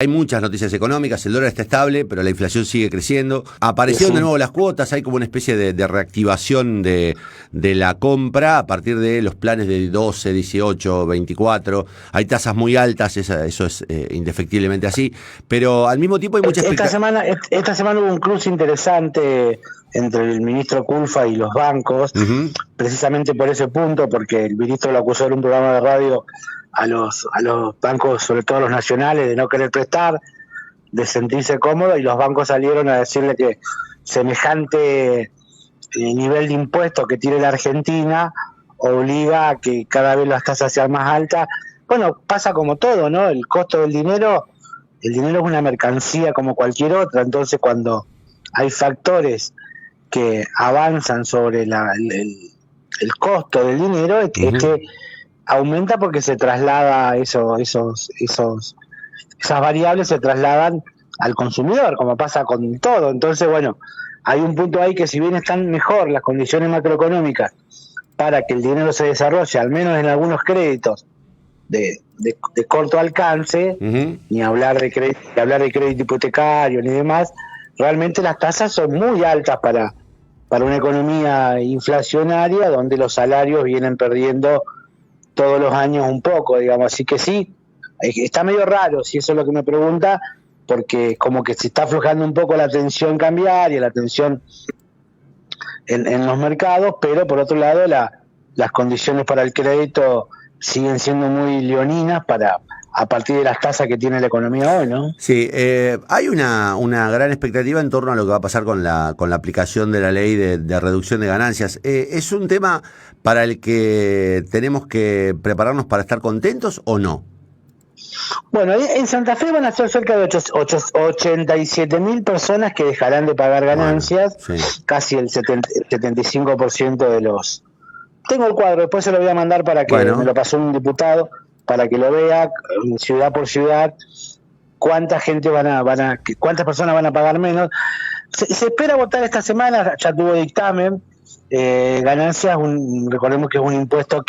Hay muchas noticias económicas, el dólar está estable, pero la inflación sigue creciendo. Aparecieron de nuevo las cuotas, hay como una especie de reactivación de la compra a partir de los planes de 12, 18, 24. Hay tasas muy altas, eso es indefectiblemente así, pero al mismo tiempo hay mucha expectativa. Esta semana hubo un cruce interesante entre el ministro Culfa y los bancos, precisamente por ese punto, porque el ministro lo acusó en un programa de radio a los bancos, sobre todo a los nacionales, de no querer prestar, de sentirse cómodos, y los bancos salieron a decirle que semejante nivel de impuestos que tiene la Argentina obliga a que cada vez las tasas sean más altas. Bueno, pasa como todo, ¿no? El costo del dinero, es una mercancía como cualquier otra, entonces cuando hay factores que avanzan sobre el costo del dinero, es que aumenta porque se traslada esas variables se trasladan al consumidor, como pasa con todo. Entonces, bueno, hay un punto ahí que, si bien están mejor las condiciones macroeconómicas para que el dinero se desarrolle, al menos en algunos créditos de corto alcance, ni hablar de crédito hipotecario ni demás, realmente las tasas son muy altas para una economía inflacionaria donde los salarios vienen perdiendo todos los años un poco, digamos. Así que sí, está medio raro, si eso es lo que me pregunta, porque como que se está aflojando un poco la tensión cambiaria, la tensión en los mercados, pero por otro lado las condiciones para el crédito siguen siendo muy leoninas a partir de las tasas que tiene la economía hoy, ¿no? Sí, hay una gran expectativa en torno a lo que va a pasar con la aplicación de la ley de reducción de ganancias. ¿Es un tema para el que tenemos que prepararnos para estar contentos o no? Bueno, en Santa Fe van a ser cerca de 87.000 personas que dejarán de pagar ganancias, bueno, sí. Casi el 75% de los... Tengo el cuadro, después se lo voy a mandar para que me lo pasó un diputado, para que lo vea ciudad por ciudad, cuánta gente cuántas personas van a pagar menos. Se espera votar esta semana, ya tuvo dictamen, ganancias, recordemos que es un impuesto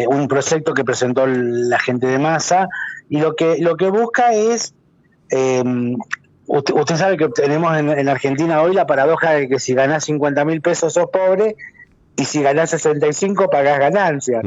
un proyecto que presentó la gente de Massa, y lo que busca es, usted sabe que tenemos en Argentina hoy la paradoja de que si ganás 50.000 pesos sos pobre, y si ganás 65 pagás ganancias.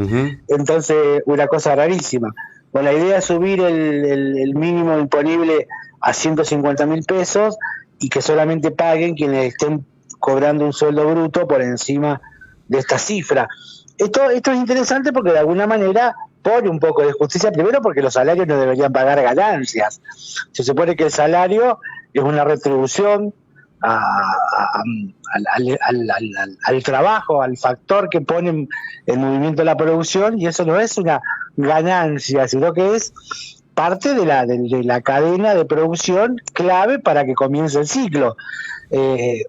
Entonces, una cosa rarísima. Bueno, la idea es subir el mínimo imponible a 150.000 pesos y que solamente paguen quienes estén cobrando un sueldo bruto por encima de esta cifra. Esto es interesante porque de alguna manera pone un poco de justicia, primero porque los salarios no deberían pagar ganancias. Se supone que el salario es una retribución al trabajo, al factor que pone en movimiento la producción, y eso no es una ganancia, sino que es parte de la cadena de producción clave para que comience el ciclo.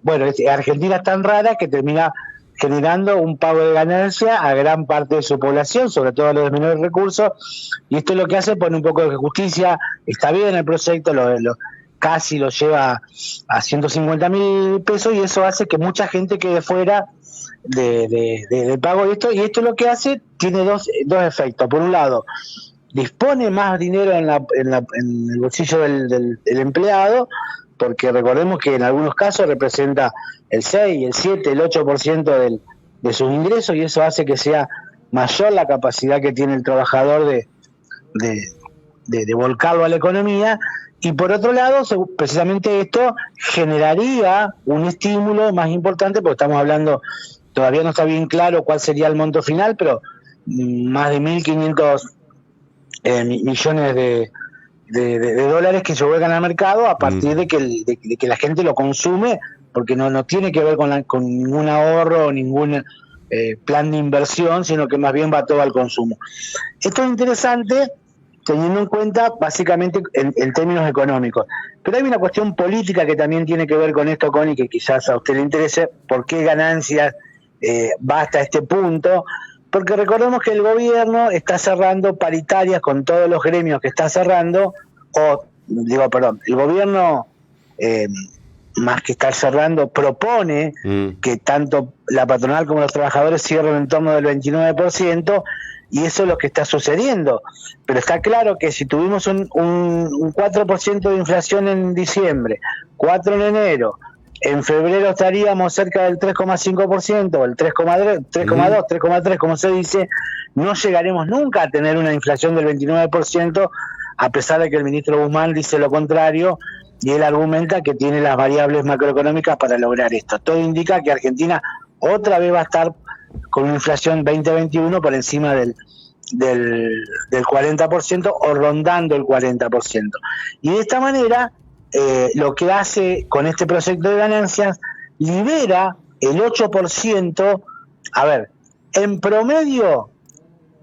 Bueno, Argentina es tan rara que termina generando un pago de ganancia a gran parte de su población, sobre todo a los de menores recursos, y esto es lo que hace, pone un poco de justicia. Está bien el proyecto, casi lo lleva a 150.000 pesos, y eso hace que mucha gente quede fuera del pago de esto, y esto lo que hace, tiene dos efectos. Por un lado, dispone más dinero en el bolsillo del empleado, porque recordemos que en algunos casos representa el 6, el 7, el 8% de sus ingresos, y eso hace que sea mayor la capacidad que tiene el trabajador de volcarlo a la economía. Y por otro lado, precisamente esto generaría un estímulo más importante, porque estamos hablando, todavía no está bien claro cuál sería el monto final, pero más de 1.500 millones de dólares que se vuelcan al mercado a partir de que la gente lo consume, porque no tiene que ver con ningún ahorro o ningún plan de inversión, sino que más bien va todo al consumo. Esto es interesante teniendo en cuenta básicamente en términos económicos. Pero hay una cuestión política que también tiene que ver con esto, Connie, que quizás a usted le interese. ¿Por qué ganancias va hasta este punto? Porque recordemos que el gobierno está cerrando paritarias con todos los gremios que está cerrando, el gobierno más que estar cerrando, propone que tanto la patronal como los trabajadores cierren en torno del 29%, y eso es lo que está sucediendo. Pero está claro que si tuvimos un 4% de inflación en diciembre, 4% en enero, en febrero estaríamos cerca del 3,5%, o el 3,2, 3,3, como se dice, no llegaremos nunca a tener una inflación del 29%, a pesar de que el ministro Guzmán dice lo contrario, y él argumenta que tiene las variables macroeconómicas para lograr esto. Todo indica que Argentina otra vez va a estar con una inflación 2021 por encima del 40% o rondando el 40%. Y de esta manera, lo que hace con este proyecto de ganancias, libera el 8%. A ver, en promedio,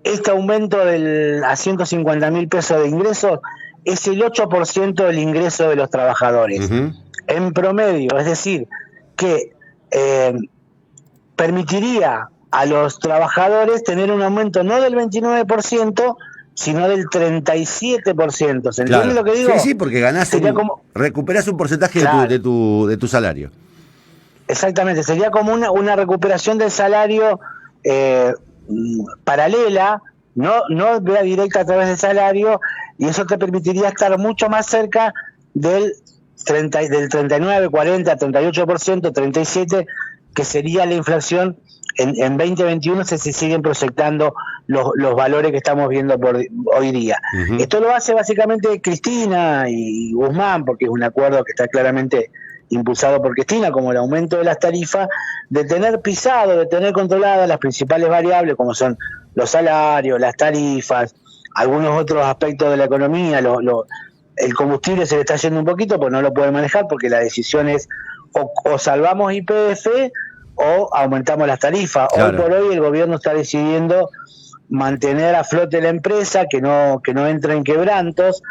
este aumento a 150.000 pesos de ingresos es el 8% del ingreso de los trabajadores. En promedio, es decir, que permitiría a los trabajadores tener un aumento no del 29%, sino del 37%. ¿Se entiende lo que digo? Sí, porque recuperás un porcentaje de tu salario. Exactamente, sería como una recuperación del salario paralela, no directa a través del salario, y eso te permitiría estar mucho más cerca del 39, 40, 38%, 37%, que sería la inflación en 2021 se siguen proyectando los valores que estamos viendo por hoy día. Esto lo hace básicamente Cristina y Guzmán, porque es un acuerdo que está claramente impulsado por Cristina, como el aumento de las tarifas, de tener pisado, de tener controladas las principales variables, como son los salarios, las tarifas, algunos otros aspectos de la economía. El combustible se le está yendo un poquito, pues no lo puede manejar, porque la decisión es o salvamos YPF o aumentamos las tarifas. Claro. Hoy por hoy el gobierno está decidiendo mantener a flote la empresa, que no entre en quebrantos,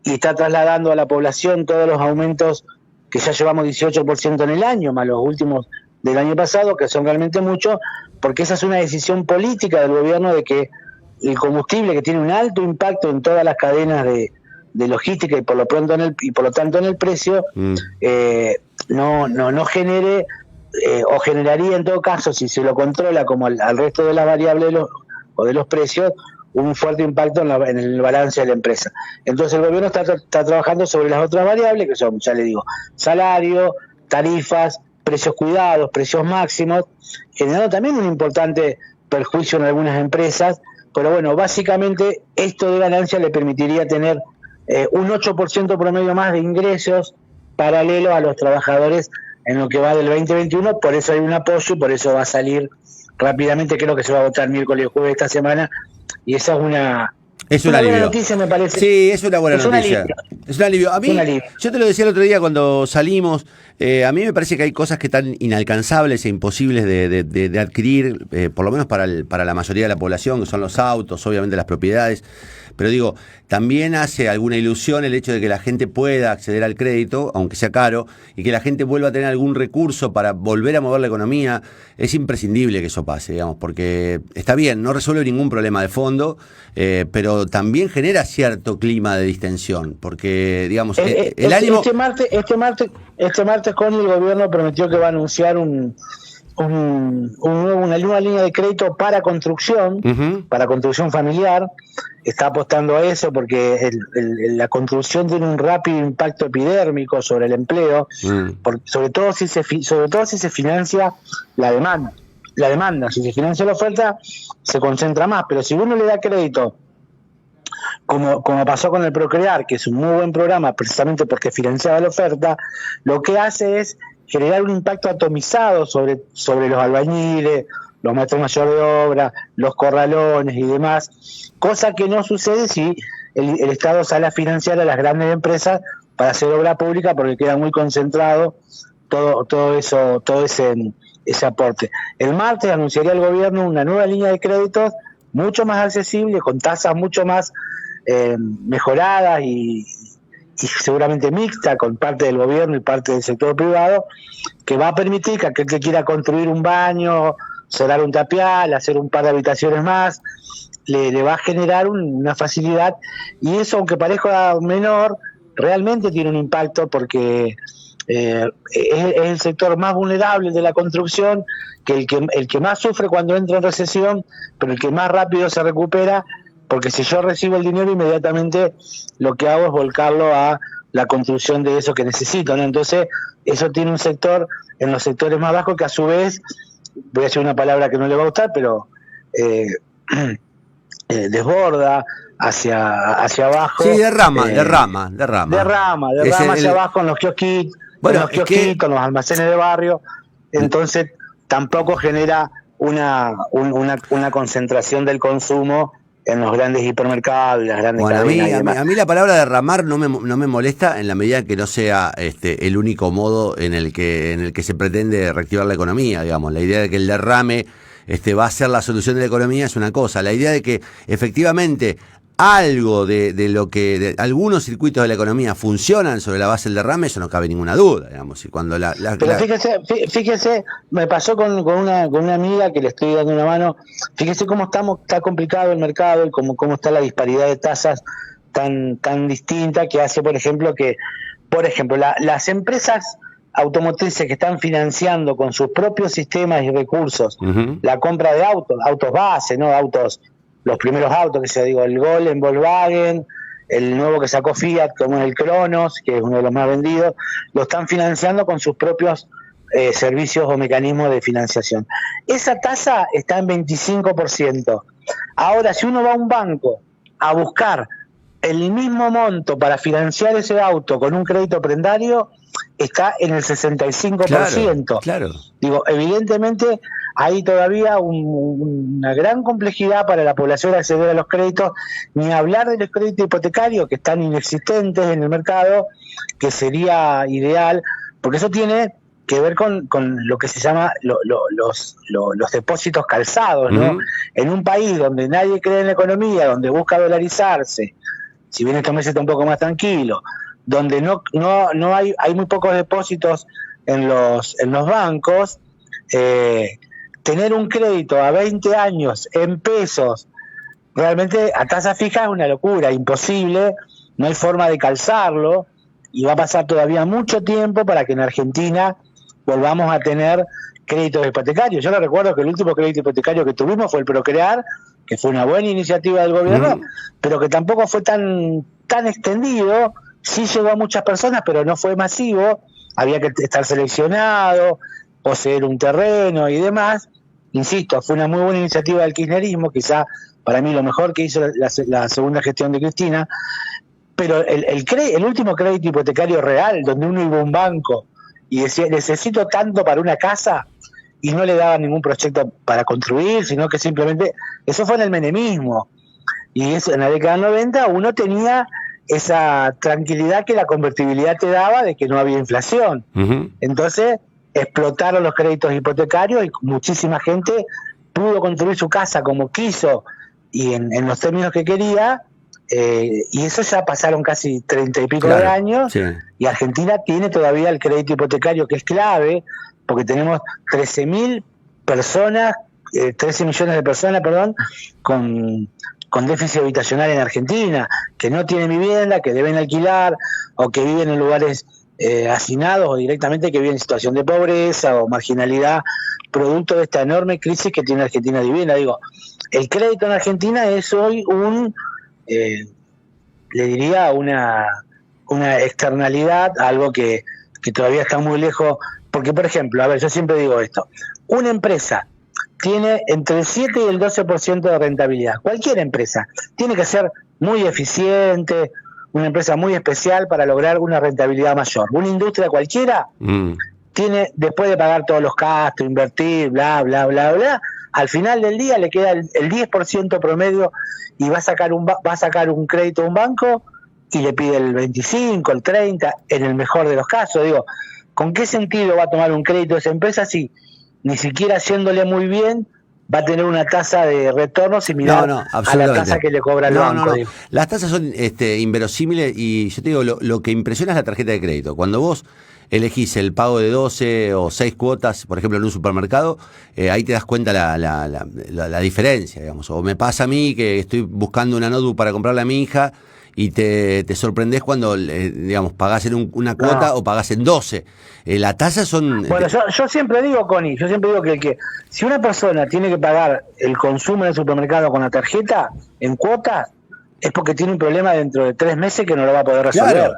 y está trasladando a la población todos los aumentos que ya llevamos 18% en el año, más los últimos del año pasado, que son realmente muchos, porque esa es una decisión política del gobierno de que el combustible, que tiene un alto impacto en todas las cadenas de logística y por lo tanto en el precio, no genere o generaría en todo caso, si se lo controla como al resto de las variables de los precios, un fuerte impacto en el balance de la empresa. Entonces el gobierno está trabajando sobre las otras variables, que son, ya le digo, salario, tarifas, precios cuidados, precios máximos, generando también un importante perjuicio en algunas empresas, pero bueno, básicamente esto de ganancia le permitiría tener un 8% promedio más de ingresos paralelo a los trabajadores en lo que va del 2021, por eso hay un apoyo y por eso va a salir rápidamente, creo que se va a votar miércoles o jueves esta semana, y esa es una buena noticia, me parece. Sí, es una buena noticia. Es un alivio. A mí, yo te lo decía el otro día cuando salimos, a mí me parece que hay cosas que están inalcanzables e imposibles de adquirir, por lo menos para la mayoría de la población, que son los autos, obviamente las propiedades. Pero digo, también hace alguna ilusión el hecho de que la gente pueda acceder al crédito, aunque sea caro, y que la gente vuelva a tener algún recurso para volver a mover la economía. Es imprescindible que eso pase, digamos, porque está bien, no resuelve ningún problema de fondo, pero también genera cierto clima de distensión, porque, digamos, el ánimo... Este martes con el gobierno prometió que va a anunciar una nueva línea de crédito para construcción, para construcción familiar. Está apostando a eso porque la construcción tiene un rápido impacto epidérmico sobre el empleo, sobre todo si se financia la demanda. Si se financia la oferta, se concentra más, pero si uno le da crédito, como pasó con el Procrear, que es un muy buen programa precisamente porque financiaba la oferta, lo que hace es generar un impacto atomizado sobre los albañiles, los maestros mayores de obra, los corralones y demás, cosa que no sucede si el Estado sale a financiar a las grandes empresas para hacer obra pública, porque queda muy concentrado todo ese aporte. El martes anunciaría el gobierno una nueva línea de créditos mucho más accesible, con tasas mucho más mejoradas y seguramente mixta, con parte del gobierno y parte del sector privado, que va a permitir que aquel que quiera construir un baño, solar un tapial, hacer un par de habitaciones más, le va a generar una facilidad, y eso, aunque parezca menor, realmente tiene un impacto, porque es el sector más vulnerable de la construcción, que el que más sufre cuando entra en recesión, pero el que más rápido se recupera, porque si yo recibo el dinero, inmediatamente lo que hago es volcarlo a la construcción de eso que necesito, ¿no? Entonces, eso tiene un sector, en los sectores más bajos, que a su vez, voy a decir una palabra que no le va a gustar, pero desborda hacia abajo. Sí, derrama hacia abajo en los kiosquitos, en los almacenes de barrio. Entonces tampoco genera una concentración del consumo en los grandes hipermercados y las grandes cadenas. A mí la palabra derramar no me molesta en la medida que no sea el único modo en el que se pretende reactivar la economía, digamos. La idea de que el derrame va a ser la solución de la economía es una cosa. La idea de que efectivamente algo de algunos circuitos de la economía funcionan sobre la base del derrame, eso no cabe ninguna duda, digamos. Y cuando pero fíjese, me pasó con una amiga que le estoy dando una mano. Fíjese cómo está complicado el mercado y cómo está la disparidad de tasas tan distinta, que hace, por ejemplo, las empresas automotrices que están financiando con sus propios sistemas y recursos la compra de autos base, ¿no? Los primeros autos, el Gol en Volkswagen, el nuevo que sacó Fiat, como es el Cronos, que es uno de los más vendidos, lo están financiando con sus propios servicios o mecanismos de financiación. Esa tasa está en 25%. Ahora, si uno va a un banco a buscar el mismo monto para financiar ese auto con un crédito prendario, está en el 65%. Claro. Digo, evidentemente hay todavía una gran complejidad para la población acceder a los créditos, ni hablar de los créditos hipotecarios, que están inexistentes en el mercado, que sería ideal, porque eso tiene que ver con lo que se llama los depósitos calzados, ¿no? En un país donde nadie cree en la economía, donde busca dolarizarse, si bien estos meses está un poco más tranquilo, donde no hay muy pocos depósitos en los bancos, tener un crédito a 20 años en pesos, realmente a tasa fija es una locura, imposible, no hay forma de calzarlo, y va a pasar todavía mucho tiempo para que en Argentina volvamos a tener créditos hipotecarios. Yo le recuerdo que el último crédito hipotecario que tuvimos fue el Procrear, que fue una buena iniciativa del gobierno, pero que tampoco fue tan extendido. Sí llegó a muchas personas, pero no fue masivo, había que estar seleccionado, poseer un terreno y demás. Insisto, fue una muy buena iniciativa del kirchnerismo, quizá para mí lo mejor que hizo la segunda gestión de Cristina, pero el último crédito hipotecario real, donde uno iba a un banco y decía, necesito tanto para una casa, y no le daban ningún proyecto para construir, sino que simplemente, eso fue en el menemismo, y eso, en la década del 90 uno tenía esa tranquilidad que la convertibilidad te daba de que no había inflación. Entonces explotaron los créditos hipotecarios y muchísima gente pudo construir su casa como quiso y en los términos que quería, y eso ya pasaron casi 30 y pico de años, sí. Y Argentina tiene todavía el crédito hipotecario, que es clave, porque tenemos 13 millones de personas, con déficit habitacional en Argentina, que no tienen vivienda, que deben alquilar, o que viven en lugares hacinados, o directamente que viven en situación de pobreza o marginalidad, producto de esta enorme crisis que tiene Argentina de vivienda. Digo, el crédito en Argentina es hoy le diría una externalidad, algo que todavía está muy lejos, porque por ejemplo, a ver, yo siempre digo esto, una empresa tiene entre el 7 y el 12% de rentabilidad, cualquier empresa, tiene que ser muy eficiente, una empresa muy especial para lograr una rentabilidad mayor. Una industria cualquiera tiene, después de pagar todos los gastos, invertir, bla, bla, bla, bla, al final del día le queda el 10% promedio y va a sacar un crédito a un banco y le pide el 25, el 30, en el mejor de los casos. Digo, ¿con qué sentido va a tomar un crédito esa empresa si ni siquiera haciéndole muy bien va a tener una tasa de retorno similar a la tasa que le cobra el banco? No. Las tasas son inverosímiles, y yo te digo, lo que impresiona es la tarjeta de crédito. Cuando vos elegís el pago de 12 o 6 cuotas, por ejemplo, en un supermercado, ahí te das cuenta la diferencia, digamos. O me pasa a mí que estoy buscando una notebook para comprarle a mi hija y te sorprendés cuando, digamos, pagás en una cuota o pagás en 12. Las tasas son... Bueno, yo siempre digo, Connie, que si una persona tiene que pagar el consumo en el supermercado con la tarjeta en cuotas, es porque tiene un problema dentro de 3 meses que no lo va a poder resolver. Claro.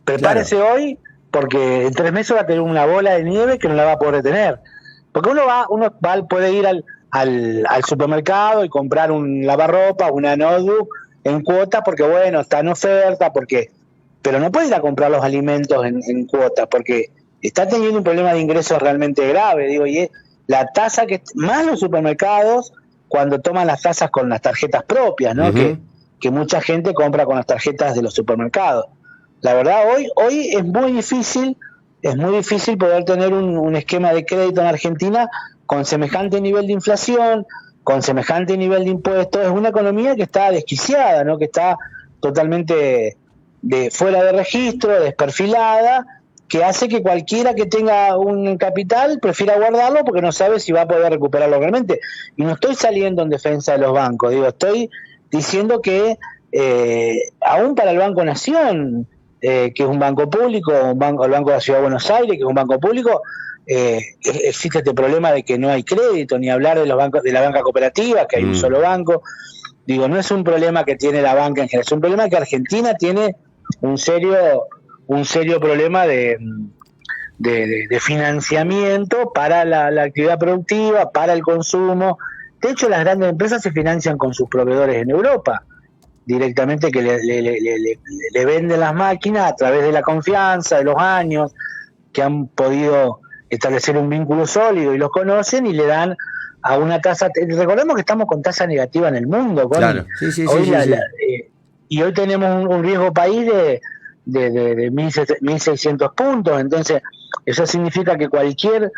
Prepárese hoy, porque en 3 meses va a tener una bola de nieve que no la va a poder detener. Porque uno puede ir al supermercado y comprar un lavarropa, una notebook en cuota, porque bueno, está en oferta, pero no puede ir a comprar los alimentos en cuota, porque está teniendo un problema de ingresos realmente grave, digo, y es la tasa que más los supermercados cuando toman las tasas con las tarjetas propias, ¿no? Uh-huh. Que mucha gente compra con las tarjetas de los supermercados. La verdad, hoy es muy difícil poder tener un esquema de crédito en Argentina con semejante nivel de inflación, con semejante nivel de impuestos. Es una economía que está desquiciada, ¿no? Que está totalmente fuera de registro, desperfilada, que hace que cualquiera que tenga un capital prefiera guardarlo porque no sabe si va a poder recuperarlo realmente. Y no estoy saliendo en defensa de los bancos, estoy diciendo que aún para el Banco Nación, que es un banco público, el Banco de la Ciudad de Buenos Aires, que es un banco público, existe este problema de que no hay crédito, ni hablar de los bancos, de la banca cooperativa, que hay un solo banco. No es un problema que tiene la banca en general, es un problema que Argentina tiene un serio problema de financiamiento para la actividad productiva, para el consumo. De hecho, las grandes empresas se financian con sus proveedores en Europa, directamente, que le venden las máquinas a través de la confianza, de los años, que han podido establecer un vínculo sólido y los conocen y le dan a una tasa. Recordemos que estamos con tasa negativa en el mundo, claro. Sí. Y hoy tenemos un riesgo país de 1.600 puntos. Entonces eso significa que cualquier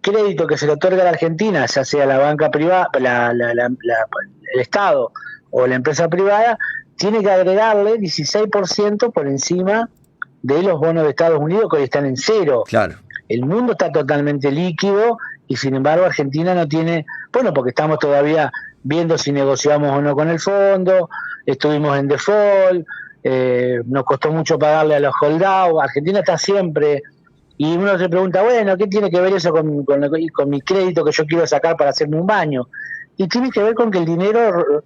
crédito que se le otorga a la Argentina, ya sea la banca privada, el Estado o la empresa privada, tiene que agregarle 16% por encima de los bonos de Estados Unidos, que hoy están en cero. Claro. El mundo está totalmente líquido y sin embargo Argentina no tiene, porque estamos todavía viendo si negociamos o no con el fondo, estuvimos en default, nos costó mucho pagarle a los holdout. Argentina está siempre, y uno se pregunta, bueno, ¿qué tiene que ver eso con mi crédito que yo quiero sacar para hacerme un baño? Y tiene que ver con que el dinero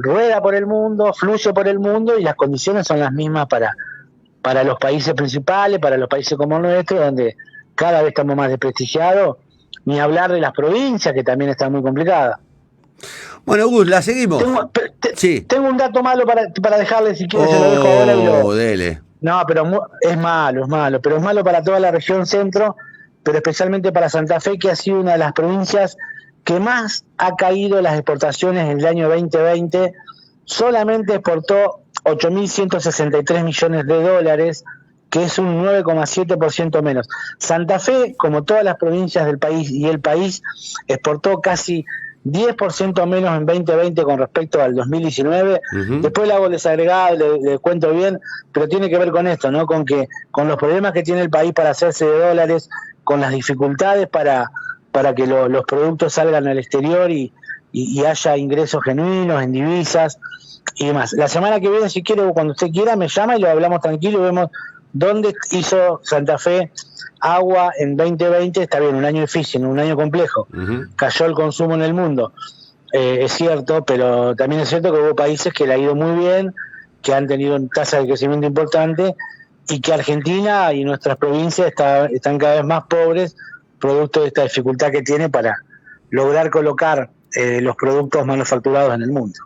rueda por el mundo, fluye por el mundo, y las condiciones son las mismas para los países principales, para los países como el nuestro, donde cada vez estamos más desprestigiados, ni hablar de las provincias, que también están muy complicadas. Bueno, Gus, la seguimos. Tengo un dato malo para dejarle, si quieres se lo dejo ahora. Dele. No, pero es malo, pero es malo para toda la región centro, pero especialmente para Santa Fe, que ha sido una de las provincias que más ha caído las exportaciones en el año 2020. Solamente exportó 8.163 millones de dólares, que es un 9,7% menos. Santa Fe, como todas las provincias del país, y el país exportó casi 10% menos en 2020 con respecto al 2019. Uh-huh. Después le hago el desagregado, le cuento bien, pero tiene que ver con esto, ¿no? Con los problemas que tiene el país para hacerse de dólares, con las dificultades para que los productos salgan al exterior y haya ingresos genuinos en divisas y demás. La semana que viene, si quiere, o cuando usted quiera, me llama y lo hablamos tranquilo y vemos dónde hizo Santa Fe agua en 2020. Está bien, un año difícil, un año complejo. Uh-huh. Cayó el consumo en el mundo, es cierto, pero también es cierto que hubo países que le ha ido muy bien, que han tenido tasas de crecimiento importante, y que Argentina y nuestras provincias están cada vez más pobres, producto de esta dificultad que tiene para lograr colocar los productos manufacturados en el mundo.